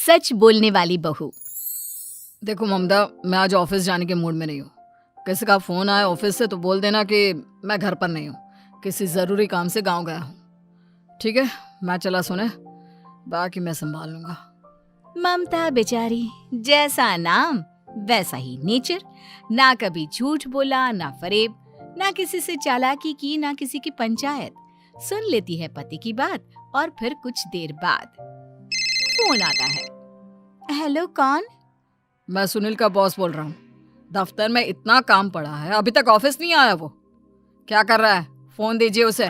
सच बोलने वाली बहू। देखो ममता, मैं आज ऑफिस जाने के मूड में नहीं हूँ। किसी का फोन आया ऑफिस से तो बोल देना कि मैं घर पर नहीं हूँ, किसी ज़रूरी काम से गांव गया हूँ। ठीक है, मैं चला सोने, बाकी मैं संभाल लूंगा। ममता बेचारी, जैसा नाम वैसा ही नेचर। ना कभी झूठ बोला, ना फरेब, ना किसी से चालाकी की, ना किसी की पंचायत। सुन लेती है पति की बात और फिर कुछ देर बाद फोन आता है। हेलो, कौन? मैं सुनील का बॉस बोल रहा हूँ। दफ्तर में इतना काम पड़ा है, अभी तक ऑफिस नहीं आया। वो क्या कर रहा है? फोन दीजिए उसे।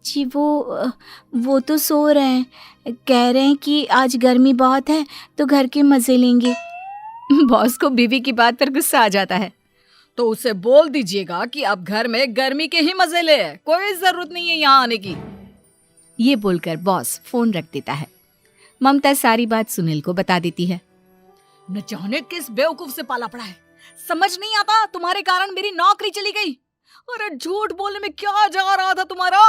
जी वो तो सो रहे हैं। कह रहे हैं कि आज गर्मी बहुत है तो घर के मजे लेंगे। बॉस को बीवी की बात पर गुस्सा आ जाता है। तो उसे बोल दीजिएगा कि अब घर में गर्मी के ही मजे ले, कोई जरूरत नहीं है यहाँ आने की। ये बोलकर बॉस फोन रख देता है। ममता सारी बात सुनील को बता देती है। न जाने किस बेवकूफ से पाला पड़ा है, समझ नहीं आता। तुम्हारे कारण मेरी नौकरी चली गई। अरे झूठ बोलने में क्या जा रहा था तुम्हारा?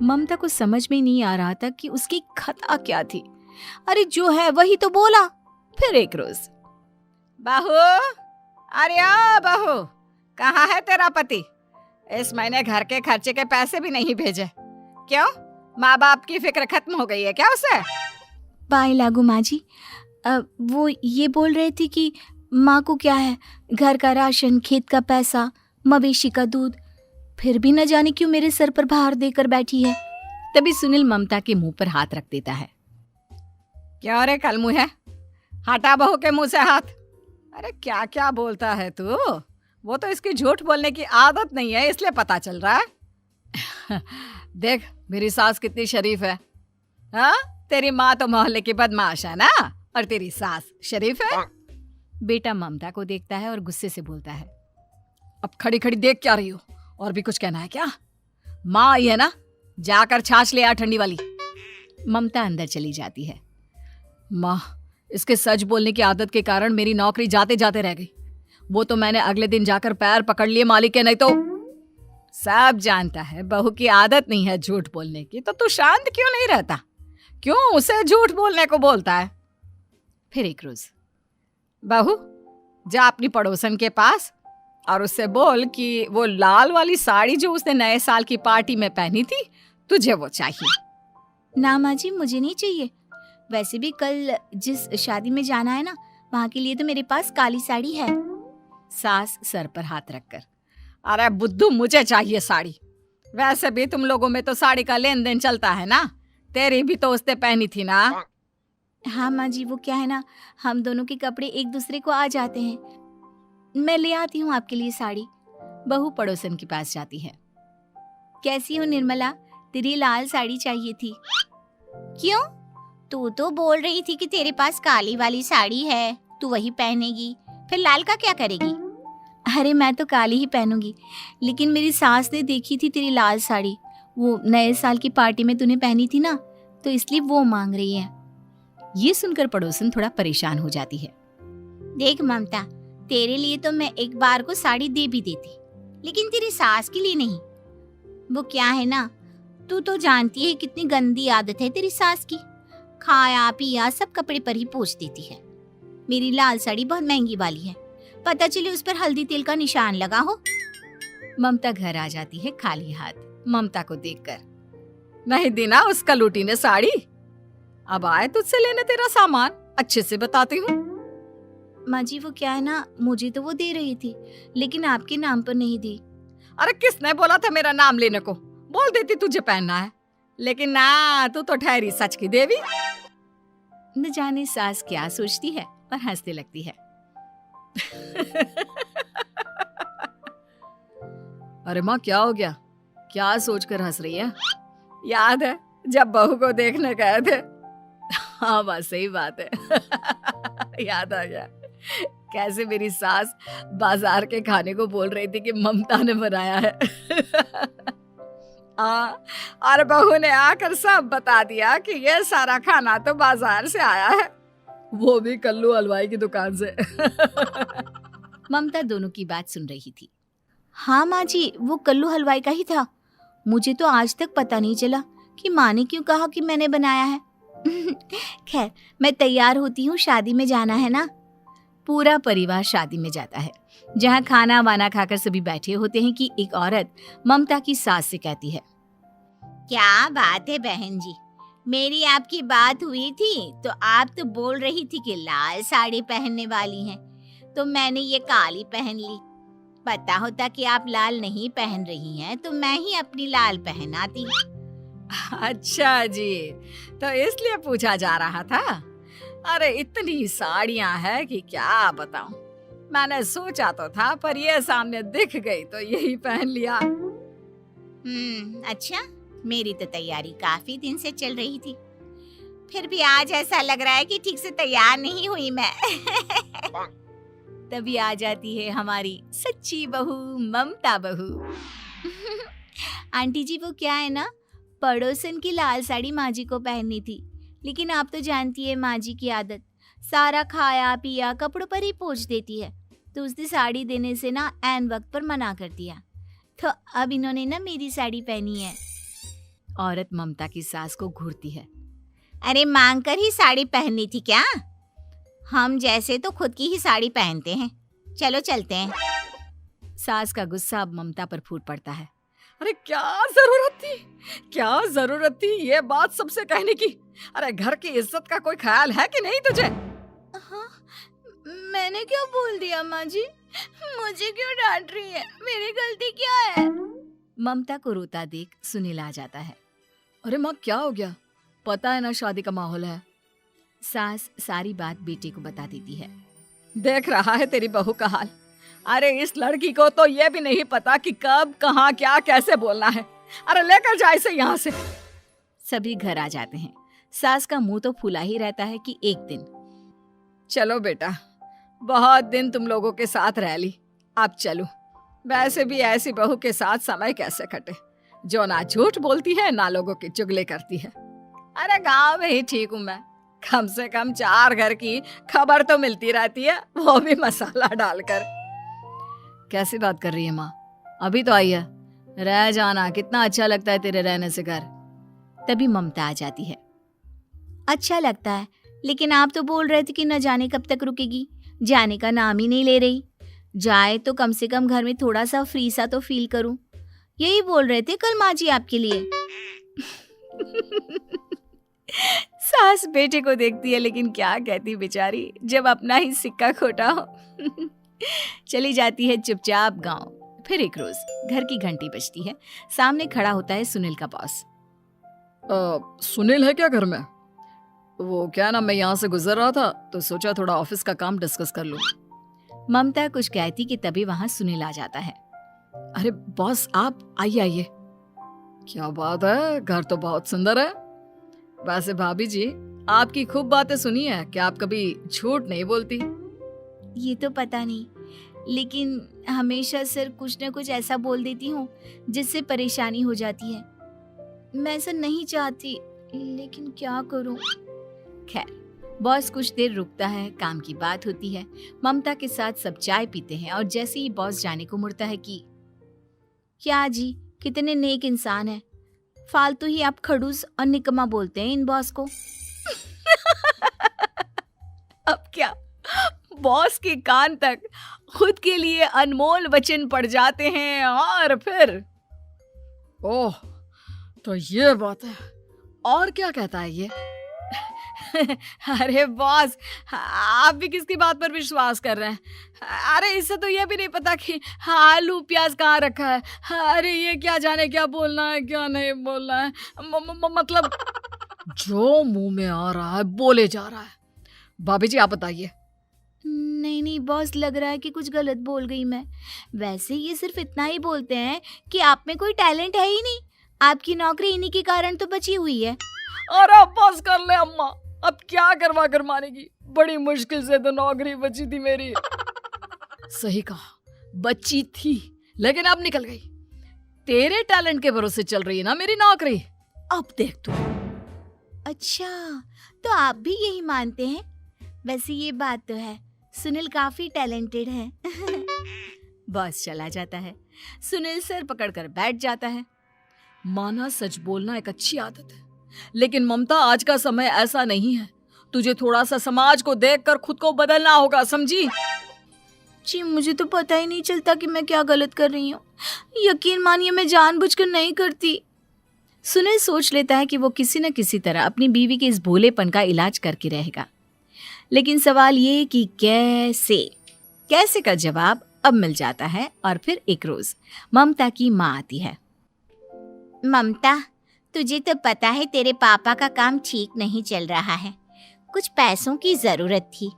ममता को समझ में नहीं आ रहा था कि उसकी खता क्या थी। अरे जो है वही तो बोला। फिर एक रोज, बहू, अरे ओ बहू, कहाँ है तेरा पति? इस महीने घर के खर्चे के पैसे भी नहीं भेजे। क्यों, माँ बाप की फिक्र खत्म हो गई है क्या उसे? पाए लागू माँ जी, वो ये बोल रहे थे कि माँ को क्या है, घर का राशन, खेत का पैसा, मवेशी का दूध, फिर भी न जाने क्यों मेरे सर पर भार देकर बैठी है। तभी सुनील ममता के मुंह पर हाथ रख देता है। क्यों रे कलमुँह है, हटा बहू के मुंह से हाथ। अरे क्या क्या बोलता है तू? वो तो इसकी झूठ बोलने की आदत नहीं है, इसलिए पता चल रहा है। देख मेरी सास कितनी शरीफ है। हाँ, तेरी माँ तो मोहल्ले की बदमाश है ना, और तेरी सास शरीफ है। बेटा ममता को देखता है और गुस्से से बोलता है। अब खड़ी खड़ी देख क्या रही हो? और भी कुछ कहना है क्या? माँ आई है ना, जाकर छाछ ले आ ठंडी वाली। ममता अंदर चली जाती है। माँ, इसके सच बोलने की आदत के कारण मेरी नौकरी जाते जाते रह गई। वो तो मैंने अगले दिन जाकर पैर पकड़ लिए मालिक के। नहीं तो सब जानता है बहू की आदत नहीं है झूठ बोलने की, तो तू शांत क्यों नहीं रहता? क्यों उसे झूठ बोलने को बोलता है? फिर एक रोज, बहू, जा अपनी पड़ोसन के पास और उससे बोल कि वो लाल वाली साड़ी जो उसने नए साल की पार्टी में पहनी थी, तुझे वो चाहिए। ना माँ जी, मुझे नहीं चाहिए। वैसे भी कल जिस शादी में जाना है ना, वहाँ के लिए तो मेरे पास काली साड़ी है। सास सर पर हाथ रखकर, अरे बुद्धू, मुझे चाहिए साड़ी। वैसे भी तुम लोगों में तो साड़ी का लेन देन चलता है ना, तेरी भी तो उसने पहनी थी ना। हाँ माँ जी, वो क्या है ना, हम दोनों के कपड़े एक दूसरे को आ जाते हैं। मैं ले आती हूँ आपके लिए साड़ी। बहू पड़ोसन के पास जाती है। कैसी हो निर्मला, तेरी लाल साड़ी चाहिए थी। क्यों? तू तो बोल रही थी कि तेरे पास काली वाली साड़ी है, तू वही पहनेगी, फिर लाल का क्या करेगी? अरे मैं तो काली ही पहनूंगी, लेकिन मेरी सास ने देखी थी तेरी लाल साड़ी, वो नए साल की पार्टी में तूने पहनी थी ना, तो इसलिए वो मांग रही है। ये सुनकर पड़ोसन थोड़ा परेशान हो जाती है। देख ममता, तेरे लिए तो मैं एक बार को साड़ी दे भी देती, लेकिन तेरी सास के लिए नहीं। वो क्या है ना, तू तो जानती है कितनी गंदी आदत है तेरी सास की। खाया पिया सब कपड़े पर ही पोंछ देती है। मेरी लाल साड़ी बहुत महंगी वाली है, पता चले उस पर हल्दी तेल का निशान लगा हो। ममता घर आ जाती है खाली हाथ, ममता को देखकर। नहीं देना उस कलूटी ने साड़ी। अब आए तुझसे लेने तेरा सामान, अच्छे से बताती हूँ। माँ जी, वो क्या है ना, मुझे तो वो दे रही थी, लेकिन आपके नाम पर नहीं दी। अरे किसने बोला था मेरा नाम लेने को? बोल देती तुझे पहनना है, लेकिन ना, तू तो ठहरी सच की देवी। न जाने सास क्या सोचती है और हंसने लगती है। अरे माँ, क्या हो गया? क्या सोचकर हंस रही है? याद है जब बहू को देखने गए थे? हाँ बस सही बात है। याद आ गया कैसे मेरी सास बाजार के खाने को बोल रही थी कि ममता ने बनाया है। और बहू ने आकर सब बता दिया कि ये सारा खाना तो बाजार से आया है, वो भी कल्लू हलवाई की दुकान से। ममता दोनों की बात सुन रही थी। हाँ माँ जी, वो कल्लू हलवाई का ही था। मुझे तो आज तक पता नहीं चला कि माँ ने क्यों कहा कि मैंने बनाया है। खैर, मैं तैयार होती हूँ, शादी में जाना है ना। पूरा परिवार शादी में जाता है, जहाँ खाना वाना खाकर सभी बैठे होते हैं कि एक औरत ममता की सास से कहती है, क्या बात है बहन जी, मेरी आपकी बात हुई थी तो आप तो बोल रही थी कि लाल साड़ी पहनने वाली हैं, तो मैंने ये काली पहन ली। पता होता कि आप लाल नहीं पहन रही हैं तो मैं ही अपनी लाल पहनाती। अच्छा जी, तो इसलिए पूछा जा रहा था। अरे इतनी साड़ियां हैं कि क्या बताऊं। मैंने सोचा तो था, पर ये सामने दिख गई तो यही पहन लिया। अच्छा, मेरी तो तैयारी काफी दिन से चल रही थी, फिर भी आज ऐसा लग रहा है कि ठीक से तैयार नहीं हुई मैं। तभी आ जाती है हमारी सच्ची बहू, ममता बहू। आंटी जी, वो क्या है ना, पड़ोसन की लाल साड़ी माँ जी को पहननी थी, लेकिन आप तो जानती है माँ जी की आदत, सारा खाया पिया कपड़ों पर ही पोंछ देती है, तो उसने साड़ी देने से ना ऐन वक्त पर मना कर दिया, तो अब इन्होंने ना मेरी साड़ी पहनी है। औरत ममता की सास को घूरती है, अरे मांग कर ही साड़ी पहननी थी क्या? हम जैसे तो खुद की ही साड़ी पहनते हैं, चलो चलते हैं। सास का गुस्सा अब ममता पर फूट पड़ता है। अरे क्या जरूरत थी ये बात सबसे कहने की? अरे घर की इज्जत का कोई ख्याल है कि नहीं तुझे? हाँ, मैंने क्या बोल दिया माँ जी? मुझे क्यों डांट रही है? मेरी गलती क्या है? ममता को रोता देख सुनील आ जाता है। अरे माँ, क्या हो गया? पता है ना शादी का माहौल है। सास सारी बात बेटे को बता देती है। देख रहा है तेरी बहू का हाल। अरे इस लड़की को तो ये भी नहीं पता कि कब कहाँ क्या कैसे बोलना है। अरे लेकर जा इसे यहाँ से। सभी घर आ जाते हैं। सास का मुंह तो फूला ही रहता है कि एक दिन, चलो बेटा, बहुत दिन तुम लोगों के साथ रह ली, अब चलो। वैसे भी ऐसी बहू के साथ समय कैसे कटे, जो ना झूठ बोलती है ना लोगों की चुगली करती है। अरे गांव में ही ठीक हूँ मैं, कम से कम 4 घर की खबर तो मिलती रहती है, वो भी मसाला डालकर। कैसी बात कर रही है माँ? अभी तो आई है, रह जाना, कितना अच्छा लगता है तेरे रहने से घर। तभी ममता आ जाती है। अच्छा लगता है, लेकिन आप तो बोल रहे थे कि न जाने कब तक रुकेगी, जाने का नाम ही नहीं ले रही। जाए तो कम से कम घर में थोड़ा सा फ्री सा तो फील करूं, यही बोल रहे थे कल माँ जी आपके लिए। सास बेटे को देखती है, लेकिन क्या कहती बेचारी, जब अपना ही सिक्का खोटा हो। चली जाती है चुपचाप गांव। फिर एक रोज घर की घंटी बजती है। सामने खड़ा होता है सुनील का बॉस। सुनील है क्या घर में? वो क्या ना, मैं यहाँ से गुजर रहा था तो सोचा थोड़ा ऑफिस का काम डिस्कस कर लूं। ममता कुछ कहती कि तभी वहां सुनील आ जाता है। अरे बॉस, आप आइए आइए। क्या बात है, घर तो बहुत सुंदर है। वैसे भाभी जी, आपकी खूब बातें सुनी है कि आप कभी झूठ नहीं बोलती। ये तो पता नहीं, लेकिन हमेशा सिर कुछ न कुछ ऐसा बोल देती हूँ जिससे परेशानी हो जाती है। मैं ऐसा नहीं चाहती, लेकिन क्या करूँ। खैर, बॉस कुछ देर रुकता है, काम की बात होती है। ममता के साथ सब चाय पीते हैं और जैसे ही बॉस जाने को मुड़ता है कि क्या जी, कितने नेक इंसान है, फालतू ही आप खड़ूस और निकम्मा बोलते हैं इन बॉस को। अब क्या, बॉस के कान तक खुद के लिए अनमोल वचन पड़ जाते हैं और फिर ओह, तो ये बात है। और क्या कहता है ये? अरे बॉस, आप भी किसकी बात पर विश्वास कर रहे हैं? अरे इससे तो ये भी नहीं पता कि आलू प्याज कहाँ रखा है। अरे ये क्या जाने क्या बोलना है क्या नहीं बोलना है। मतलब जो मुंह में आ रहा है बोले जा रहा है। भाभी जी, आप बताइए। नहीं बॉस, लग रहा है कि कुछ गलत बोल गई मैं। वैसे ये सिर्फ इतना ही बोलते हैं कि आप में कोई टैलेंट है ही नहीं, आपकी नौकरी इन्हीं के कारण तो बची हुई है। अरे बस कर ले अम्मा, अब क्या करवा कर मानेगी, बड़ी मुश्किल से तो नौकरी बची थी मेरी। सही कहा, बची थी, लेकिन अब निकल गई। तेरे टैलेंट के भरोसे चल रही है ना मेरी नौकरी, अब देख तू। अच्छा, तो आप भी यही मानते हैं? वैसे ये बात तो है, सुनील काफी टैलेंटेड है। बॉस चला जाता है। सुनील सर पकड़कर बैठ जाता है। माना सच बोलना एक अच्छी आदत है, लेकिन ममता आज का समय ऐसा नहीं है। तुझे थोड़ा सा समाज को देखकर खुद को बदलना होगा, समझी? जी मुझे तो पता ही नहीं चलता कि मैं क्या गलत कर रही हूँ। यकीन मानिए मैं जानबूझकर नहीं करती। सुनील सोच लेता है कि वो किसी न किसी तरह अपनी बीवी के इस भोलेपन का इलाज करके रहेगा, लेकिन सवाल ये कि कैसे का जवाब अब मिल जाता है। और फिर एक रोज ममता की माँ आती है। ममता, तुझे तो पता है तेरे पापा का काम ठीक नहीं चल रहा है, कुछ पैसों की जरूरत थी,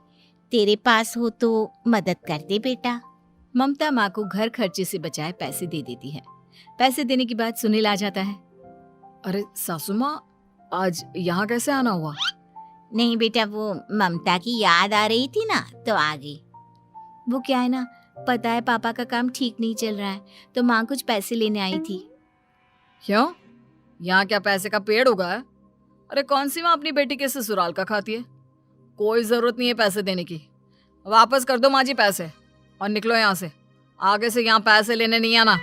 तेरे पास हो तो मदद कर दे बेटा। ममता माँ को घर खर्चे से बचाए पैसे दे देती है। पैसे देने के बाद सुनील आ जाता है। अरे सासू माँ, आज यहाँ कैसे आना हुआ? नहीं बेटा, वो ममता की याद आ रही थी ना तो आ गई। वो क्या है ना, पता है पापा का काम ठीक नहीं चल रहा है, तो माँ कुछ पैसे लेने आई थी। क्यों? यहाँ क्या पैसे का पेड़ उगा है? अरे कौन सी माँ अपनी बेटी के ससुराल का खाती है? कोई जरूरत नहीं है पैसे देने की। वापस कर दो माँ जी पैसे और निकलो यहाँ से। आगे से यहाँ पैसे लेने नहीं आना।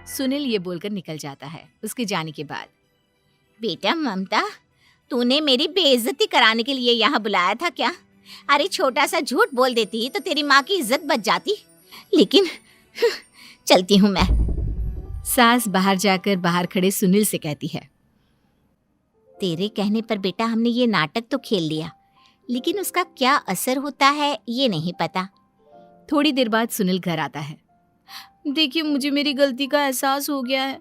सुनील ये बोलकर निकल जाता है। उसके जाने के बाद, बेटा ममता, तूने मेरी बेइज्जती कराने के लिए यहाँ बुलाया था क्या? अरे छोटा सा झूठ बोल देती तो तेरी माँ की इज्जत बच जाती, लेकिन चलती हूँ मैं। सास बाहर जाकर बाहर खड़े सुनील से कहती है, तेरे कहने पर बेटा हमने ये नाटक तो खेल लिया, लेकिन उसका क्या असर होता है ये नहीं पता। थोड़ी देर बाद सुनील घर आता है। देखिए, मुझे मेरी गलती का एहसास हो गया है।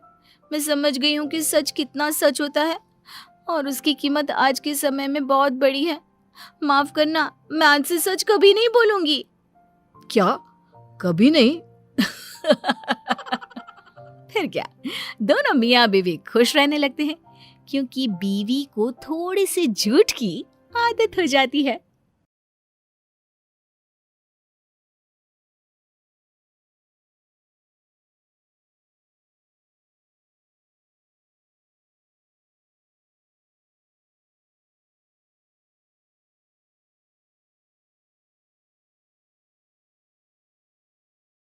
मैं समझ गई हूँ कि सच कितना सच होता है और उसकी कीमत आज के समय में बहुत बड़ी है। माफ करना, मैं आज से सच कभी नहीं बोलूंगी। क्या? कभी नहीं? फिर क्या, दोनों मियाँ बीवी खुश रहने लगते हैं, क्योंकि बीवी को थोड़ी सी झूठ की आदत हो जाती है।